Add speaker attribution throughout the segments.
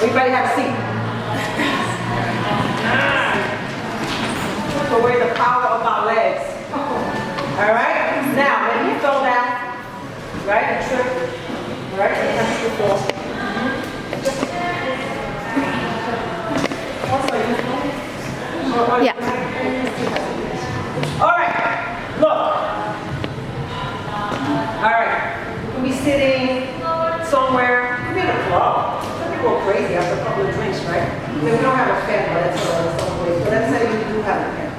Speaker 1: Everybody have a seat. Take away the power of our legs. All right? Now, when you fell down, right, and tripped, right, and have to fall.
Speaker 2: Yeah.
Speaker 1: All right, look. All right, you can be sitting somewhere, you can be in a club. Some people go crazy after a couple of drinks, right? We don't have a pen, but it's someplace. But let's say you do have a pen.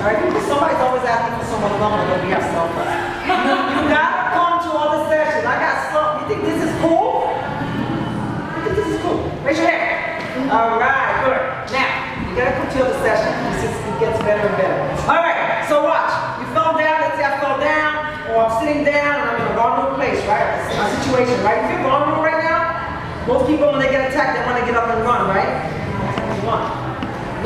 Speaker 1: All right, somebody's always asking for someone alone, but we have cell phones. You gotta come to all the sessions. I got stuff. You think this is cool? You think this is cool? Raise your hand. All right, good. Now, you gotta come to the session. It gets better and better. All right, so watch. You fell down, let's say I fell down, or I'm sitting down and I'm in a vulnerable place, right? It's my situation, right? You feel vulnerable right now? Most people, when they get attacked, they want to get up and run, right? Run.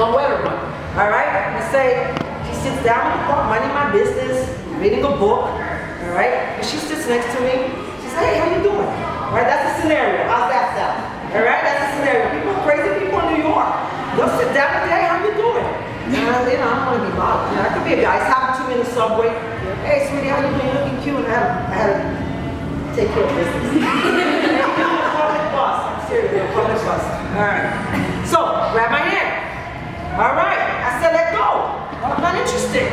Speaker 1: Nowhere to run. All right? You say, she sits down in the park, minding my business, reading a book, all right? And she sits next to me. She says, hey, how you doing? All right, that's the scenario. How's that sound? All right, that's the scenario. People are crazy people in New York. They'll sit down and say, hey, how you doing? And I don't want to be bothered. I could be a guy. It's happened to me in the subway. Hey, sweetie, how you doing? You're looking cute. And I had to take care of business. Public bus. I'm serious. Public bus. All right. So, grab my hand. All right. I said, let go. I'm not interested.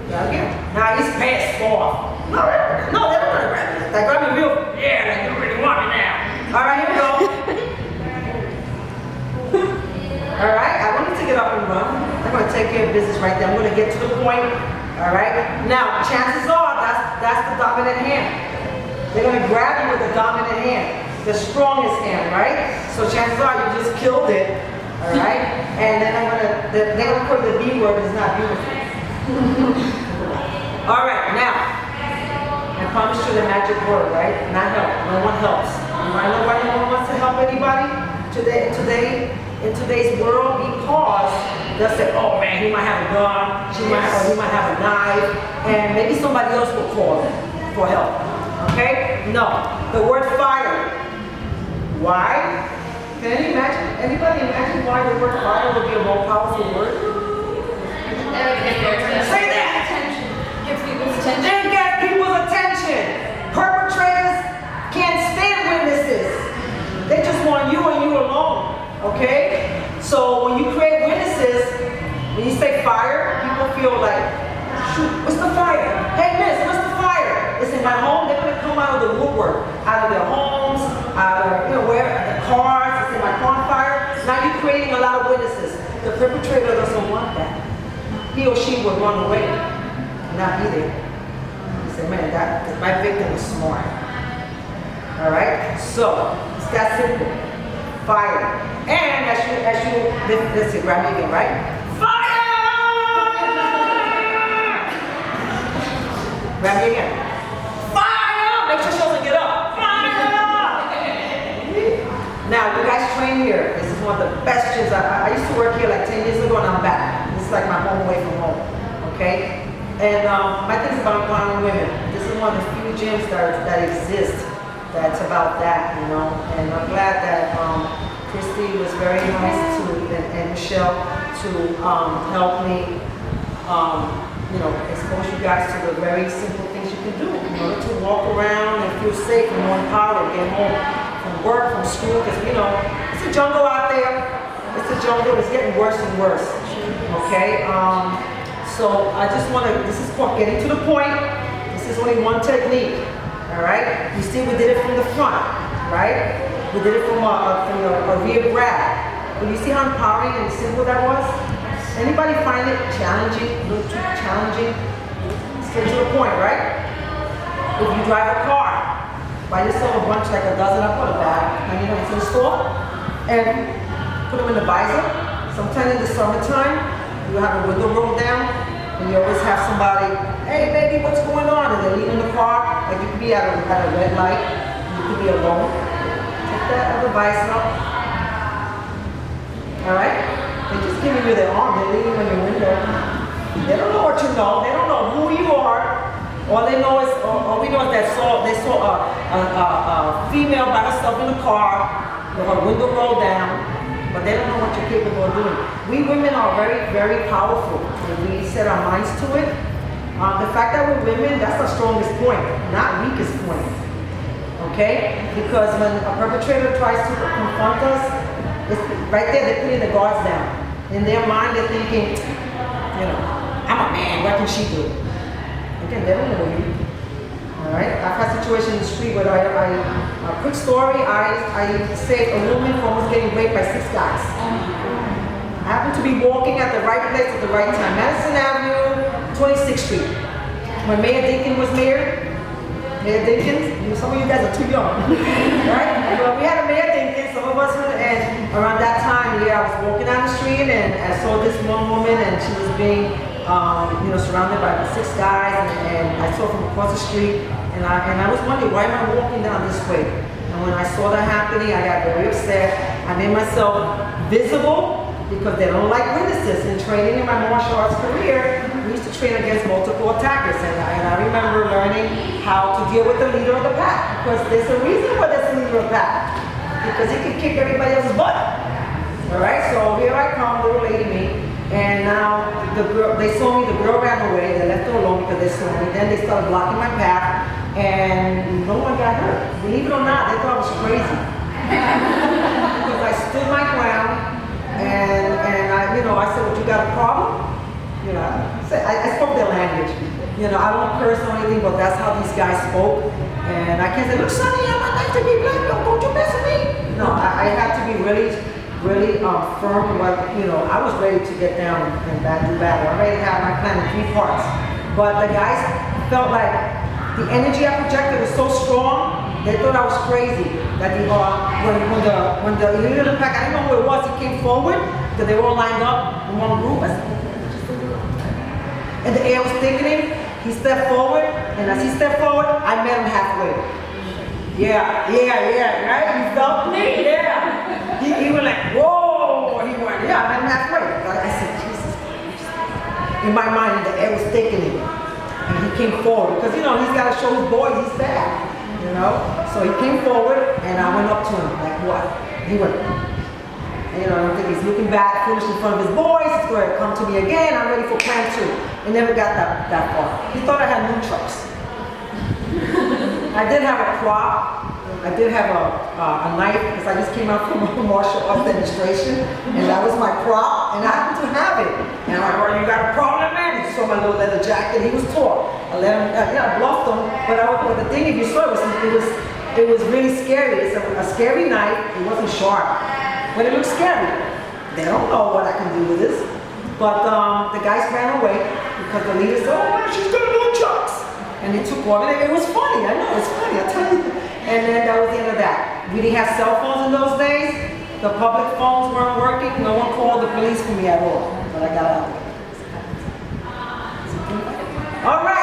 Speaker 1: Again. Now he's pissed off. No, they don't want to grab me. They grab me real. Yeah, like you really want me now. All right, here we go. All right, I want you to get up and run. I'm going to take care of business right there. I'm going to get to the point. All right. Now, chances are that's the dominant hand. They're going to grab you with the dominant hand, the strongest hand, right? So chances are you just killed it. All right. And then they're going to put the B word. It's not beautiful. All right. Now, I promised you the magic word, right? Not help. No one helps. You might know why no one wants to help anybody in today's world, because they'll say, oh man, he might have a gun, he might have a knife, and maybe somebody else will call them for help. Okay? No. The word fire. Why? Can anybody imagine why the word fire would be a more powerful word? Say that!
Speaker 2: Give people's attention.
Speaker 1: They get people's attention. Perpetrators can't stand witnesses. They just want you and you alone. Okay? So when you create witnesses, when you say fire, people feel like, shoot, what's the fire? Hey miss, what's the fire? It's in my home. They're going to come out of the woodwork, out of their homes, out of where the cars. It's in my car on fire. Now you're creating a lot of witnesses. The perpetrator doesn't want that. He or she would run away, not be there. He said, man, my victim is smart. All right? So, it's that simple. Fire. And let's see, grab me again, right? Fire! Grab me again. Fire! Make sure she doesn't get up. Fire! Now, you guys train here. This is one of the best gyms. I used to work here like 10 years ago and I'm back. This is like my home away from home. Okay? And my thing is about empowering women. This is one of the few gyms that exist that's about that, you know. And I'm glad that Christy was very nice and Michelle to help me, you know, expose you guys to the very simple things you can do in order to walk around and feel safe and more empowered, get home from work, from school, because, you know, it's a jungle out there. It's a jungle. It's getting worse and worse. Okay? So I just want to, this is called getting to the point. This is only one technique. All right? You see, we did it from the front, right? We did it from a rear grab. But you see how empowering and simple that was? Anybody find it challenging, a little too challenging? Straight to the point, right? If you drive a car, buy yourself a bunch, like a dozen, I put a bag, and you know, it's in the store, and put them in the visor. Sometimes in the summertime, you have a window rolled down, and you always have somebody, hey baby, what's going on? And they leave in the car, like you could be at a red light, you could be alone. Take that other visor up. All right? They're just giving you their arm, they're leaving on your window. They don't know what you know, they don't know who you are. All they know is, all we know is that they saw a female by herself in the car with her window rolled down, but they don't know what you're capable of doing. We women are very, very powerful when we set our minds to it. The fact that we're women, that's our strongest point, not weakest point. Okay? Because when a perpetrator tries to confront us, it's right there, they're putting the guards down. In their mind, they're thinking, you know, I'm a man, what can she do? Again, they don't know you. All right? I've had situations in the street where a quick story, I saved a woman from almost getting raped by 6 guys. I happened to be walking at the right place at the right time. Madison Avenue, 26th Street. When Mayor Dinkins was mayor, Mayor Dinkins, some of you guys are too young, right? But we had a Mayor Dinkins, some of us, and around that time, I was walking down the street and I saw this one woman and she was being, surrounded by 6 guys, and I saw from across the street, and I was wondering, why am I walking down this way? And when I saw that happening, I got very upset. I made myself visible because they don't like witnesses. In training in my martial arts career, we used to train against multiple attackers, and I remember learning how to deal with the leader of the pack, because there's a reason why there's a leader of the pack, because he can kick everybody else's butt. All right, so here I come, little lady me, and now the girl, they saw me, the girl ran away, they left her alone because they saw me, then they started blocking my path, and no one got hurt. Believe it or not, they thought I was crazy. Because I stood my ground, and I said, well, you got a problem? I spoke their language. I don't curse or anything, but that's how these guys spoke. And I can't say, look, Sonny, I'm not nice to be black, don't you mess with me. No, I had to be really firm. I was ready to get down and do battle. I already had my plan in 3 parts. But the guys felt like the energy I projected was so strong, they thought I was crazy. That when the leader of the pack, I didn't know who it was, he came forward, because they were all lined up in one group. I said, and the air was thickening, he stepped forward, and as he stepped forward, I met him halfway. Yeah, right? You felt me? Yeah. He was like, whoa! He went, yeah, I met him halfway. I said, Jesus Christ. In my mind, the air was thickening. And he came forward, because he's got to show his boys he's bad. So he came forward, and I went up to him, like, what? He went, I don't think he's looking back, foolish in front of his boys, he's going to come to me again, I'm ready for plan 2. It never got that far. He thought I had new trucks. I did have a prop. I did have a knife, because I just came out from a martial arts demonstration, and that was my prop, and I happened to have it. And I'm like, well, you got a problem, man? He saw my little leather jacket, he was tall. I let him, I bluffed him, but the thing, if you saw it was really scary. It's a scary knife, it wasn't sharp, but it looked scary. They don't know what I can do with this. But the guys ran away, because the leader said, oh, she's got no chucks. And they took off, and it was funny, I know, it's funny, I tell you. And then that was the end of that. We didn't have cell phones in those days. The public phones weren't working. No one called the police for me at all. But I got out of it. All right.